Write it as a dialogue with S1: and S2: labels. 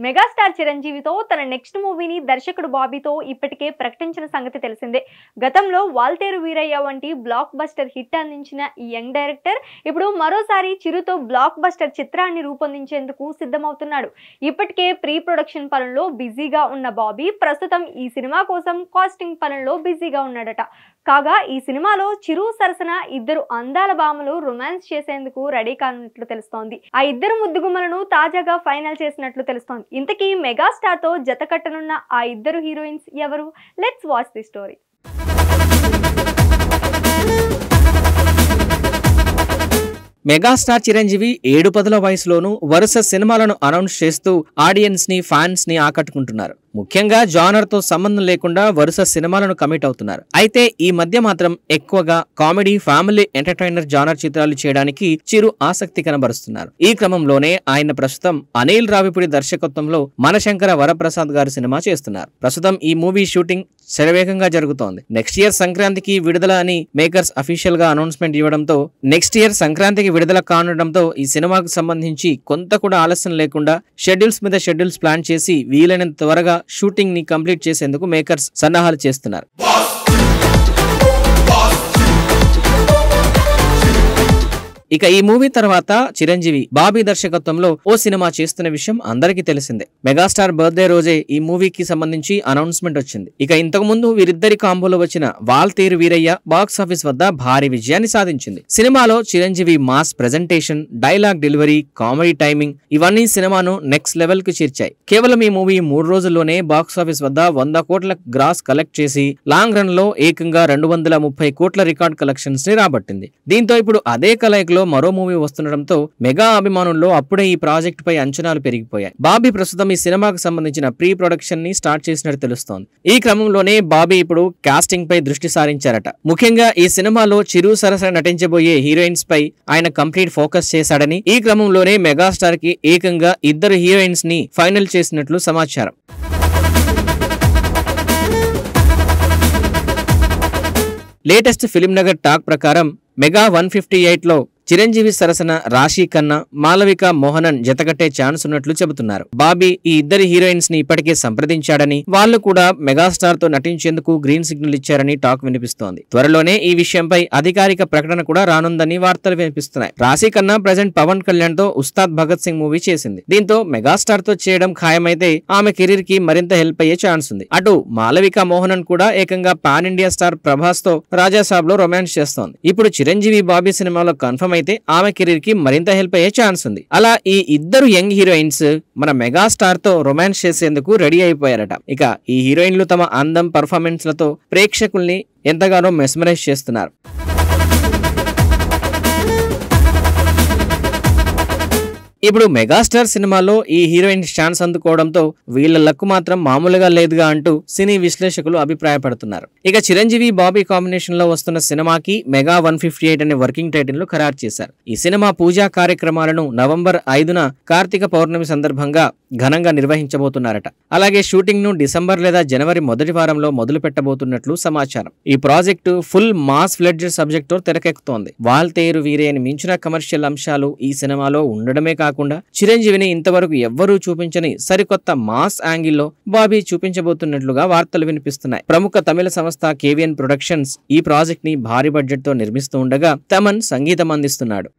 S1: Megastar చిరంజీవితో తన next మూవీని దర్శకుడు బాబీతో ఇప్పటికే ప్రకటించిన సంగతి తెలిసిందే. గతంలో వాల్తేరు వీరయ్య వంటి బ్లాక్ బస్టర్ హిట్ అందించిన ఈ యంగ్ డైరెక్టర్ ఇప్పుడు మరోసారి చిరుతో బ్లాక్ బస్టర్ చిత్రాన్ని రూపొందించేందుకు సిద్ధమవుతున్నాడు. ఇప్పటికే ప్రీ ప్రొడక్షన్ పనుల్లో బిజీగా ఉన్న బాబీ ప్రస్తుతం ఈ సినిమా కోసం కాస్టింగ్ పనుల్లో బిజీగా ఉన్నాడట. కాగా ఈ సినిమాలో చిరు సరసన ఇద్దరు అందాల భామలు రొమాన్స్ చేసేందుకు రెడీ కానున్నట్లు తెలుస్తోంది. ఆ ఇద్దరు ముద్దుగుమ్మలను తాజాగా ఫైనల్ చేసినట్లు తెలుస్తోంది. ఇంతకీ మెగాస్టార్ తో జత కట్టనున్న ఆ ఇద్దరు హీరోయిన్స్ ఎవరు? Let's watch the story.
S2: Megastar Chiranjeevi 7-10 వయసులోనూ వరుస సినిమాలను అనౌన్స్ చేస్తూ ఆడియన్స్ ని ఫ్యాన్స్ ని ఆకట్టుకుంటున్నారు. ముఖ్యంగా జానర్ తో సంబంధం లేకుండా వరుస సినిమాలను కమిట్ అవుతున్నారు. అయితే ఈ మధ్య మాత్రం ఎక్కువగా కామెడీ, ఫ్యామిలీ ఎంటర్టైనర్ జానర్ చిత్రాలు చేయడానికి చిరు ఆసక్తి కనబరుస్తున్నారు. ఈ క్రమంలోనే ఆయన ప్రస్తుతం అనిల్ రావిపూడి దర్శకత్వంలో మనశంకర వరప్రసాద్ గారి సినిమా చేస్తున్నారు. ప్రస్తుతం ఈ మూవీ షూటింగ్ శరవేగంగా జరుగుతోంది. నెక్స్ట్ ఇయర్ సంక్రాంతికి విడుదల అని మేకర్స్ అఫీషియల్ గా అనౌన్స్మెంట్ ఇవ్వడంతో నెక్స్ట్ ఇయర్ సంక్రాంతికి విడుదల కానుండడంతో ఈ సినిమాకు సంబంధించి కొంత కూడా ఆలస్యం లేకుండా షెడ్యూల్స్ మీద షెడ్యూల్స్ ప్లాన్ చేసి వీలైనంత త్వరగా షూటింగ్ ని కంప్లీట్ చేసేందుకు మేకర్స్ సన్నాహాలు చేస్తున్నారు. ఇక ఈ మూవీ తర్వాత చిరంజీవి బాబీ దర్శకత్వంలో ఓ సినిమా చేస్తున్న విషయం అందరికీ తెలిసిందే. మెగాస్టార్ బర్త్డే రోజే ఈ మూవీకి సంబంధించి అనౌన్స్మెంట్ వచ్చింది. ఇక ఇంతకు ముందు వీరిద్దరి కాంబోలో వచ్చిన వాల్తేరు వీరయ్య బాక్స్ ఆఫీస్ వద్ద భారీ విజయాన్ని సాధించింది. సినిమాలో Chiranjeevi mass presentation, dialogue delivery, comedy timing ఇవన్నీ సినిమాను నెక్స్ట్ లెవెల్ కు చేర్చాయి. కేవలం ఈ మూవీ 3 రోజుల్లోనే బాక్స్ ఆఫీస్ వద్ద 100 కోట్ల గ్రాస్ కలెక్ట్ చేసి లాంగ్ రన్ లో ఏకంగా 230 కోట్ల రికార్డ్ కలెక్షన్స్ ని రాబట్టింది. దీంతో ఇప్పుడు అదే కలయికలో మరో మూవీ వస్తుండటంతో మెగా అభిమానుల్లో అప్పుడే ఈ ప్రాజెక్ట్ పై అంచనాలు పెరిగిపోయాయి. బాబీ ప్రస్తుతం ఈ సినిమాకు సంబంధించిన ప్రీ ప్రొడక్షన్ ని స్టార్ట్ చేసినట్టు తెలుస్తోంది. ఈ క్రమంలోనే బాబీ ఇప్పుడు కాస్టింగ్ పై దృష్టి సారించారట. ముఖ్యంగా ఈ సినిమాలో చిరు సరసన నటించబోయే హీరోయిన్స్ పై ఆయన కంప్లీట్ ఫోకస్ చేశాడని, ఈ క్రమంలోనే మెగాస్టార్ కి ఏకంగా 2 హీరోయిన్స్ ని ఫైనల్ చేసినట్లు సమాచారం. లేటెస్ట్ ఫిల్మ్ నగర్ టాక్ ప్రకారం మెగా 158 లో చిరంజీవి సరసన రాశి ఖన్నా, మాలవిక మోహనన్ జతకట్టే ఛాన్స్ ఉన్నట్లు చెబుతున్నారు. బాబీ ఈ 2 హీరోయిన్స్ ని ఇప్పటికే సంప్రదించాడని, వాళ్లు కూడా మెగాస్టార్ తో నటించేందుకు గ్రీన్ సిగ్నల్ ఇచ్చారని టాక్ వినిపిస్తోంది. త్వరలోనే ఈ విషయంపై అధికారిక ప్రకటన కూడా రానుందని వార్తలు వినిపిస్తున్నాయి. రాశి ఖన్నా ప్రెజెంట్ పవన్ కళ్యాణ్ తో ఉస్తాద్ భగత్ సింగ్ మూవీ చేసింది. దీంతో మెగాస్టార్ తో చేయడం ఖాయమైతే ఆమె కెరీర్ కి మరింత హెల్ప్ అయ్యే ఛాన్స్ ఉంది. అటు మాలవిక మోహనన్ కూడా ఏకంగా పాన్ ఇండియా స్టార్ ప్రభాస్ తో రాజాసాబ్ లో రొమాన్స్ చేస్తోంది. ఇప్పుడు చిరంజీవి బాబీ సినిమాలో కన్ఫర్మ్ అయితే ఆమె కెరీర్ కి మరింత హెల్ప్ అయ్యే ఛాన్స్ ఉంది. అలా ఈ 2 యంగ్ హీరోయిన్స్ మన మెగాస్టార్ తో రొమాన్స్ చేసేందుకు రెడీ అయిపోయారట. ఇక ఈ హీరోయిన్లు తమ అందం, పర్ఫార్మెన్స్ లతో ప్రేక్షకుల్ని ఎంతగానో మెస్మరైజ్ చేస్తున్నారు. ఇప్పుడు మెగాస్టార్ సినిమాలో ఈ హీరోయిన్ ఛాన్స్ అందుకోవడంతో వీళ్ల లక్కు మాత్రం మామూలుగా లేదుగా అంటూ సినీ విశ్లేషకులు అభిప్రాయపడుతున్నారు. ఇక చిరంజీవి బాబీ కాంబినేషన్ లో వస్తున్న సినిమాకి మెగా 158 అనే వర్కింగ్ టైటిల్ ను ఖరారు చేశారు. ఈ సినిమా పూజా కార్యక్రమాలను నవంబర్ 5న కార్తీక పౌర్ణమి సందర్భంగా ఘనంగా నిర్వహించబోతున్నారట. అలాగే షూటింగ్ ను డిసెంబర్ లేదా జనవరి మొదటి వారంలో మొదలు పెట్టబోతున్నట్లు సమాచారం. ఈ project full mass fledged subject తో తెరకెక్కుతోంది. వాల్తేరు వీరయ్యని మించిన కమర్షియల్ అంశాలు ఈ సినిమాలో ఉండడమే కాకుండా చిరంజీవిని ఇంతవరకు ఎవ్వరూ చూపించని సరికొత్త మాస్ యాంగిల్లో బాబీ చూపించబోతున్నట్లుగా వార్తలు వినిపిస్తున్నాయి. ప్రముఖ తమిళ సంస్థ KVN ప్రొడక్షన్స్ ఈ ప్రాజెక్ట్ ని భారీ బడ్జెట్ తో నిర్మిస్తూ ఉండగా తమన్ సంగీతం అందిస్తున్నాడు.